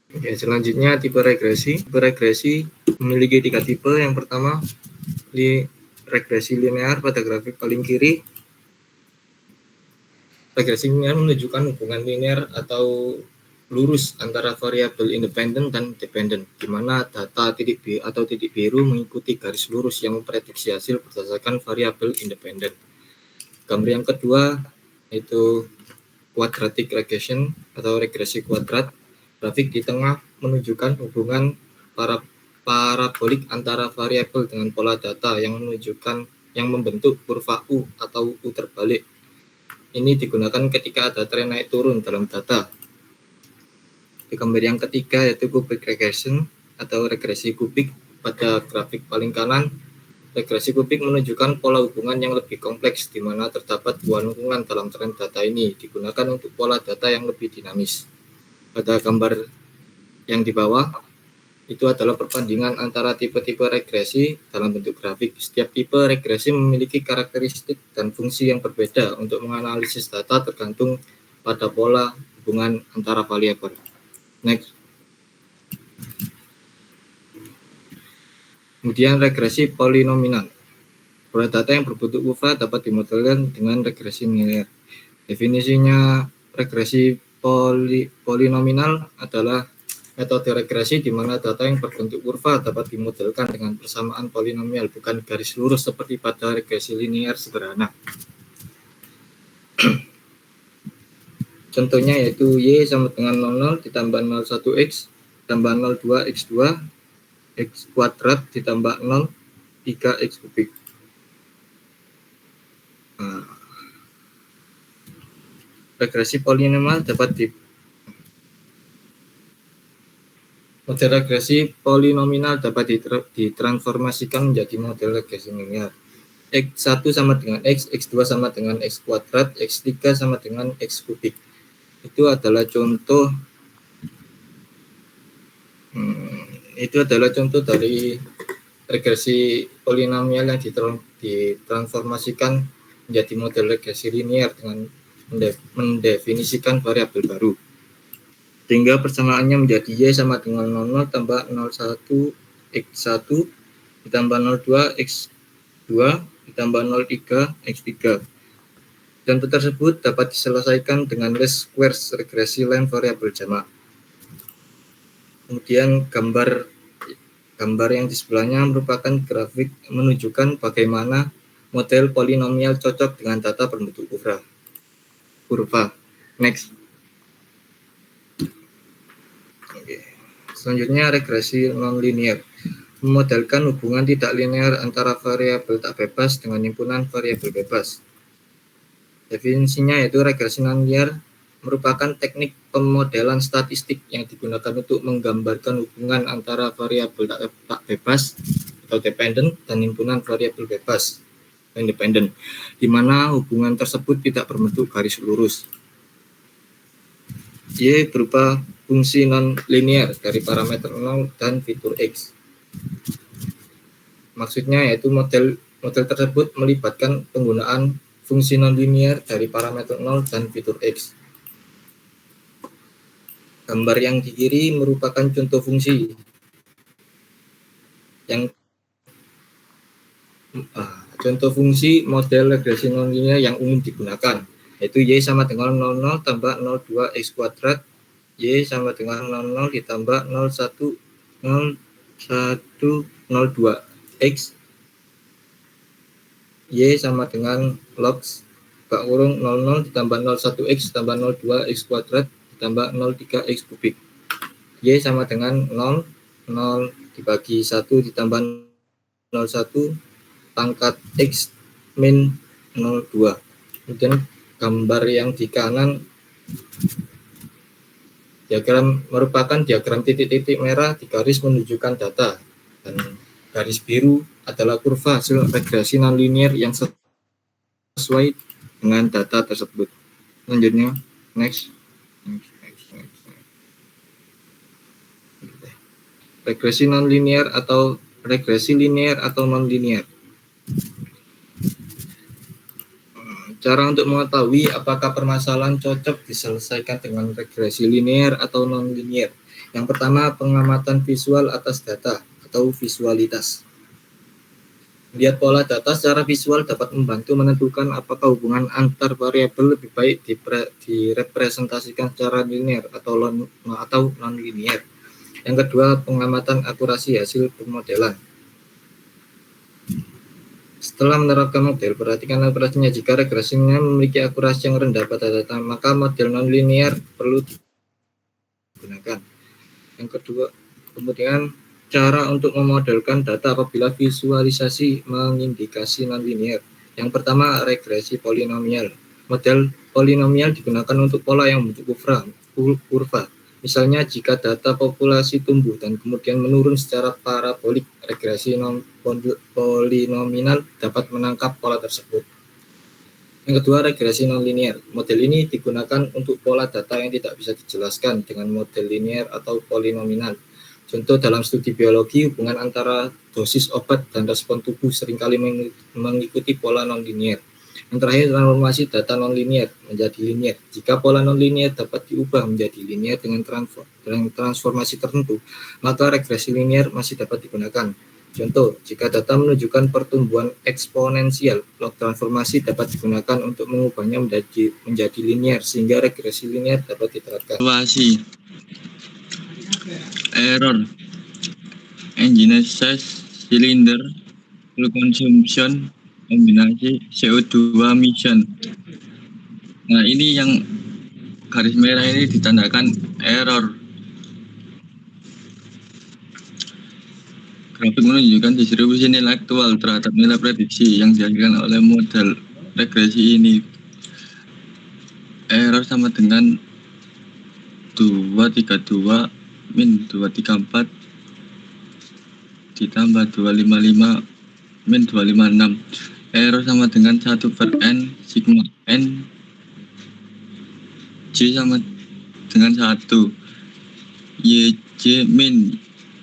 Ya, selanjutnya tipe regresi. Tipe regresi memiliki 3 tipe. Yang pertama, di regresi linear pada grafik paling kiri. Regresi linear menunjukkan hubungan linear atau lurus antara variabel independen dan dependen, di mana data titik B atau titik biru mengikuti garis lurus yang memprediksi hasil berdasarkan variabel independen. Gambar yang kedua yaitu quadratic regression atau regresi kuadrat. Grafik di tengah menunjukkan hubungan parabolik antara variabel dengan pola data yang membentuk kurva U atau U terbalik. Ini digunakan ketika ada tren naik turun dalam data. Di gambar yang ketiga yaitu cubic regression atau regresi kubik. Pada grafik paling kanan, regresi kubik menunjukkan pola hubungan yang lebih kompleks, di mana terdapat dua lingkungan dalam tren data ini digunakan untuk pola data yang lebih dinamis. Pada gambar yang di bawah, itu adalah perbandingan antara tipe-tipe regresi dalam bentuk grafik. Setiap tipe regresi memiliki karakteristik dan fungsi yang berbeda untuk menganalisis data tergantung pada pola hubungan antara variabel. Next. Kemudian regresi polinomial. Pola data yang berbentuk kurva dapat dimodelkan dengan regresi linear. Definisinya regresi polinomial adalah metode regresi di mana data yang berbentuk kurva dapat dimodelkan dengan persamaan polinomial, bukan garis lurus seperti pada regresi linear sederhana. Contohnya yaitu Y sama dengan 00 ditambah 01X ditambah 02X2 X kuadrat ditambah 0 3X kubik. Regresi polinomial dapat model regresi polinomial dapat ditransformasikan menjadi model regresi linear. X1 sama dengan X, X2 sama dengan X kuadrat, X3 sama dengan X kubik. Itu adalah contoh dari regresi polinomial yang ditransformasikan menjadi model regresi linear dengan mendefinisikan variabel baru. Sehingga persamaannya menjadi Y sama dengan 00 tambah 01 X1 ditambah 02 X2 ditambah 03 X3. Contoh tersebut dapat diselesaikan dengan least squares regresi line variabel jamak. Kemudian gambar yang di sebelahnya merupakan grafik menunjukkan bagaimana model polinomial cocok dengan data berbentuk kurva. Next. Selanjutnya regresi nonlinear. Memodelkan hubungan tidak linear antara variabel tak bebas dengan himpunan variabel bebas. Definisinya yaitu regresi nonlinear merupakan teknik pemodelan statistik yang digunakan untuk menggambarkan hubungan antara variabel tak bebas atau dependent dan himpunan variabel bebas independen, di mana hubungan tersebut tidak berbentuk garis lurus. Y berupa fungsi non-linear dari parameter 0 dan fitur X. Maksudnya yaitu model tersebut melibatkan penggunaan fungsi non-linear dari parameter 0 dan fitur X. Gambar yang di kiri merupakan contoh fungsi model regresi non-linear yang umum digunakan, yaitu Y sama dengan 00 tambah 02 X kuadrat, Y sama dengan 00 ditambah 01 02 X, Y sama dengan log bak kurung 00 ditambah 01X ditambah 02 X kuadrat ditambah 03 X kubik. Y sama dengan 0 dibagi 1 ditambah 01 pangkat X min 02. Kemudian gambar yang di kanan merupakan diagram titik-titik merah di garis menunjukkan data, dan garis biru adalah kurva hasil regresi nonlinear yang sesuai dengan data tersebut. Selanjutnya, next. Regresi nonlinear atau regresi linear atau nonlinear. Cara untuk mengetahui apakah permasalahan cocok diselesaikan dengan regresi linear atau nonlinear. Yang pertama, pengamatan visual atas data atau visualitas. Melihat pola data secara visual dapat membantu menentukan apakah hubungan antar variabel lebih baik direpresentasikan secara linear atau non-linear. Yang kedua, pengamatan akurasi hasil pemodelan. Setelah menerapkan model, perhatikan akurasinya. Jika regresinya memiliki akurasi yang rendah pada data, maka model non-linear perlu digunakan. Yang kedua, kemudian cara untuk memodelkan data apabila visualisasi mengindikasi non-linear. Yang pertama, regresi polinomial. Model polinomial digunakan untuk pola yang bentuk kurva. Misalnya jika data populasi tumbuh dan kemudian menurun secara parabolik, regresi polinomial dapat menangkap pola tersebut. Yang kedua, regresi nonlinear. Model ini digunakan untuk pola data yang tidak bisa dijelaskan dengan model linear atau polinomial. Contoh dalam studi biologi, hubungan antara dosis obat dan respon tubuh seringkali mengikuti pola nonlinear. Yang terakhir, transformasi data nonlinear menjadi linear. Jika pola nonlinear dapat diubah menjadi linear dengan transformasi tertentu, maka regresi linear masih dapat digunakan. Contoh, jika data menunjukkan pertumbuhan eksponensial, log transformasi dapat digunakan untuk mengubahnya menjadi linear, sehingga regresi linear dapat diterapkan. Evaluasi error engine size cylinder fuel consumption kombinasi CO2 emission. Nah, ini yang garis merah ini ditandakan error. Grafik menunjukkan distribusi nilai aktual terhadap nilai prediksi yang dihasilkan oleh model regresi ini. Error sama dengan 232 min 234 ditambah 255 min 256. Error sama dengan 1/n sigma n J sama dengan 1 YJ min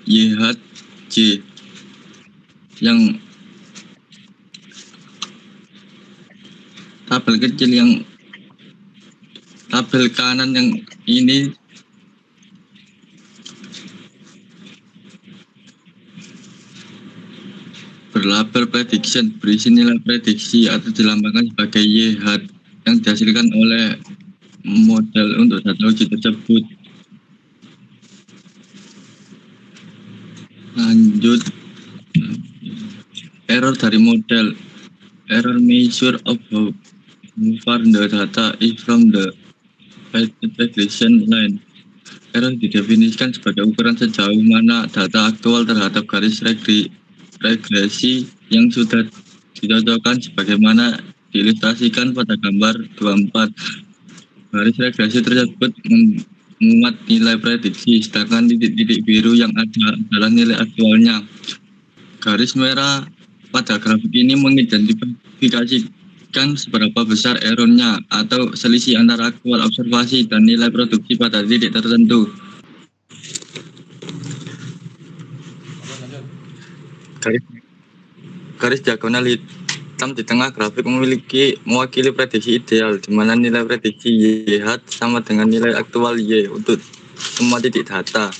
YHJ. Yang tabel kecil yang tabel kanan yang ini berlabel prediction, berisi nilai prediksi atau dilambangkan sebagai YH yang dihasilkan oleh model untuk data uji tersebut. Lanjut, error dari model. Error measure of how far the data is from the regression line. Error didefinisikan sebagai ukuran sejauh mana data aktual terhadap garis regresi yang sudah dicocokkan sebagaimana diilustrasikan pada gambar 24. Garis regresi tersebut memuat nilai prediksi, sedangkan titik-titik biru yang ada adalah nilai aktualnya. Garis merah pada grafik ini mengidentifikasikan seberapa besar errornya atau selisih antara aktual observasi dan nilai produksi pada titik tertentu. Garis diagonal hitam di tengah grafik mewakili prediksi ideal, di mana nilai prediksi YH sama dengan nilai aktual Y untuk semua titik data.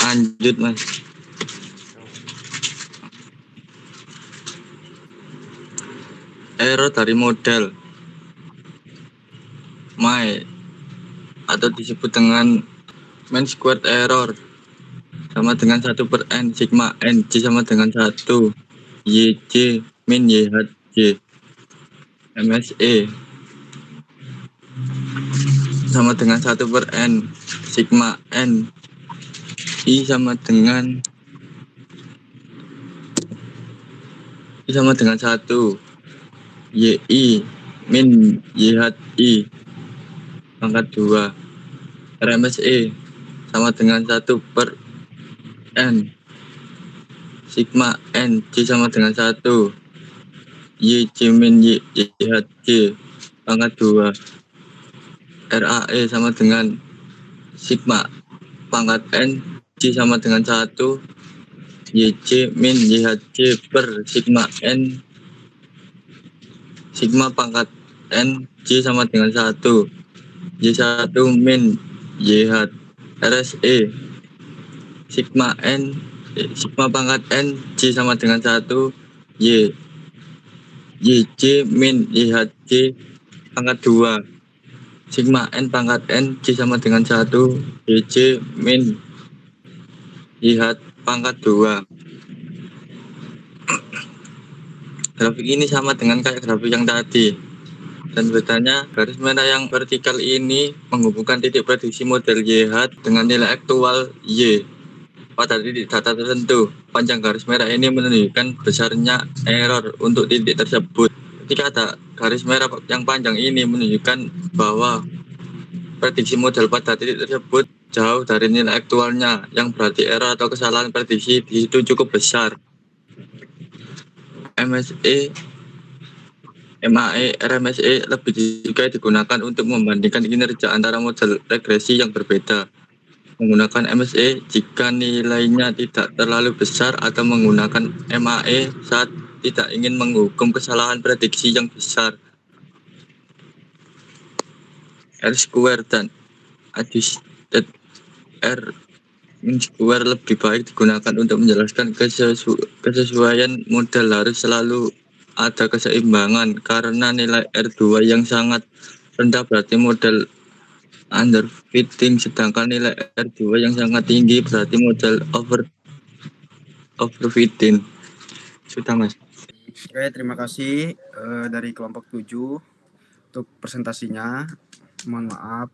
Lanjut, Mas. Error dari model atau disebut dengan mean squared error sama dengan 1/n sigma n J sama dengan 1 YJ min YHJ. MSE sama dengan 1/n sigma n I sama dengan 1 YI min YHI pangkat 2. RMSE sama dengan 1/n sigma n J sama dengan 1 YJ min YHJ pangkat 2. RAE sama dengan sigma pangkat n J sama dengan 1 YJ min YHJ per sigma n sigma pangkat n J sama dengan 1 Y1 min YH. RSE sigma n sigma pangkat n J sama dengan 1 Y. YC min IHC pangkat 2. Sigma N pangkat N C sama dengan 1. YC min IH pangkat 2. Grafik ini sama dengan kayak grafik yang tadi. Dan bedanya garis merah yang vertikal ini menghubungkan titik prediksi model YH dengan nilai aktual Y pada titik data tertentu. Panjang garis merah ini menunjukkan besarnya error untuk titik tersebut. Ketika ada garis merah yang panjang ini menunjukkan bahwa prediksi model pada titik tersebut jauh dari nilai aktualnya, yang berarti error atau kesalahan prediksi di situ cukup besar. MAE, RMSE lebih juga digunakan untuk membandingkan kinerja antara model regresi yang berbeda. Menggunakan MSE jika nilainya tidak terlalu besar atau menggunakan MAE saat tidak ingin menghukum kesalahan prediksi yang besar. R-square dan adjusted R square lebih baik digunakan untuk menjelaskan kesesuaian model. Harus selalu ada keseimbangan karena nilai R2 yang sangat rendah berarti model underfitting, sedangkan nilai R2 yang sangat tinggi berarti model overfitting. Sudah, Mas. Oke, terima kasih dari kelompok 7 untuk presentasinya. Mohon maaf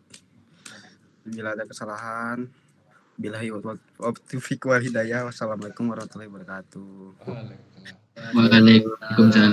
bila ada kesalahan. Billahi taufiq wal hidayah. Wassalamualaikum warahmatullahi wabarakatuh. Waalaikumsalam. Waalaikumsalam.